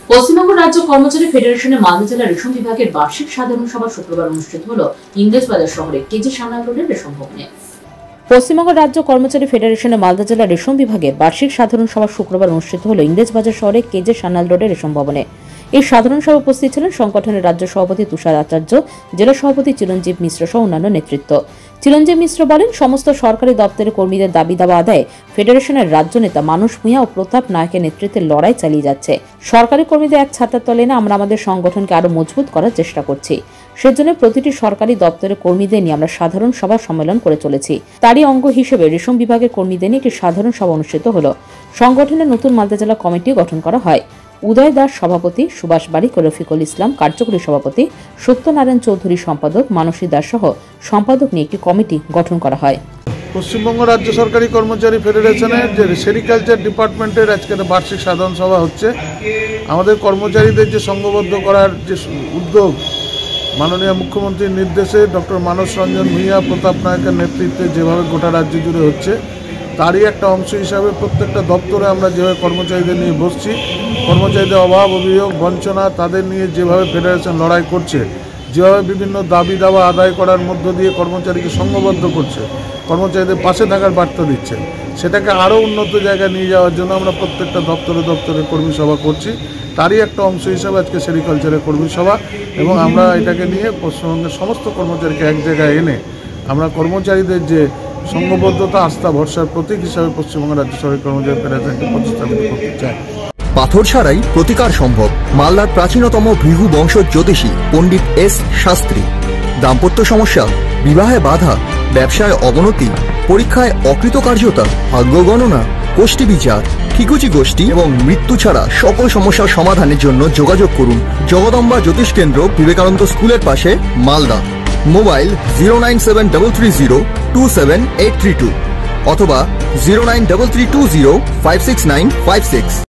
পশ্চিমবঙ্গ রাজ্য কর্মচারী ফেডারেশনের মালদা জেলা রেশম বিভাগের বার্ষিক সাধারণ সভা শুক্রবার অনুষ্ঠিত হলো ইংরেজবাজার শহরে কেজি সান্যাল রোডের রেশম ভবনে। পশ্চিমবঙ্গ রাজ্য কর্মচারী ফেডারেশনের মালদা জেলা রেশম বিভাগের বার্ষিক সাধারণ সভা শুক্রবার অনুষ্ঠিত হলো ইংরেজবাজার শহরে কেজি সান্যাল রোডের রেশম ভবনে। এই সাধারণ সভা উপস্থিত ছিলেন সংগঠনের রাজ্য সভাপতি তুষার আচার্য, জেলা সভাপতি চিরঞ্জীব মিশ্র সহ অন্যান্য নেতৃত্ব। চিরঞ্জীব মিশ্র বলেন, সমস্ত সরকারি দপ্তরের কর্মীদের দাবি দাওয়া আদায়ে ফেডারেশনের রাজ্য নেতা মানস ভূঁইয়া ও প্রতাপ নায়কের নেতৃত্বে লড়াই চালিয়ে যাচ্ছে। সরকারি কর্মীদের এক ছাতার তলে এনে আমরা আমাদের সংগঠনকে আরো মজবুত করার চেষ্টা করছি। সেজন্য প্রতিটি সরকারি দপ্তরের কর্মীদের নিয়ে আমরা সাধারণ সভা সম্মেলন করে চলেছি। তারই অঙ্গ হিসেবে রেশম বিভাগের কর্মীদের নিয়ে একটি সাধারণ সভা অনুষ্ঠিত হলো। সংগঠনের নতুন মালদা জেলা কমিটি গঠন করা হয়। উদয় দাস সভাপতি, সুভাষ বারিক ও রফিকুল ইসলাম কার্যকরী সভাপতি, সত্যনারায়ণ চৌধুরী সম্পাদক, মানসী দাস সহ সম্পাদক নিয়ে একটি কমিটি গঠন করা হয়। পশ্চিমবঙ্গ রাজ্য সরকারি কর্মচারী ফেডারেশনের যে সেরিকালচার ডিপার্টমেন্টের আজকে বার্ষিক সাধারণ সভা হচ্ছে। আমাদের কর্মচারীদের যে সংঘবদ্ধ করার যে উদ্যোগ মাননীয় মুখ্যমন্ত্রীর নির্দেশে ডক্টর মানস রঞ্জন ভূঁইয়া, প্রতাপ নায়কের নেতৃত্বে যেভাবে গোটা রাজ্য জুড়ে হচ্ছে, তারই একটা অংশ হিসাবে প্রত্যেকটা দপ্তরে আমরা যেভাবে কর্মচারীদের নিয়ে বসছি, কর্মচারীদের অভাব, অভিযোগ, বঞ্চনা তাদের নিয়ে যেভাবে ফেডারেশন লড়াই করছে, যেভাবে বিভিন্ন দাবি দাওয়া আদায় করার মধ্য দিয়ে কর্মচারীকে সংঘবদ্ধ করছে, কর্মচারীদের পাশে থাকার বার্তা দিচ্ছে, সেটাকে আরও উন্নত জায়গায় নিয়ে যাওয়ার জন্য আমরা প্রত্যেকটা দপ্তরে কর্মী সভা করছি। তারই একটা অংশ হিসাবে আজকে সেরিকালচারের কর্মী সভা, এবং আমরা এটাকে নিয়ে পশ্চিমবঙ্গের সমস্ত কর্মচারীকে এক জায়গায় এনে আমরা কর্মচারীদের যে সংঘবদ্ধতা, আস্থা, ভরসার প্রতীক হিসাবে পশ্চিমবঙ্গ রাজ্য সরকারি কর্মচারী ফেডারেশনকে প্রতিস্থাপিত করতে চাই। পাথর ছাড়াই প্রতিকার সম্ভব। মালদার প্রাচীনতম ভৃগু বংশ জ্যোতিষী পণ্ডিত এস শাস্ত্রী। দাম্পত্য সমস্যা, বিবাহে বাধা, ব্যবসায় অবনতি, পরীক্ষায় অকৃতকার্যতা, ভাগ্য গণনা, গোষ্ঠী বিচার, ঠিকুচি গোষ্ঠী এবং মৃত্যু ছাড়া সকল সমস্যার সমাধানের জন্য যোগাযোগ করুন জগদম্বা জ্যোতিষ কেন্দ্র, বিবেকানন্দ স্কুলের পাশে, মালদা। মোবাইল 097302782 অথবা 09332056956।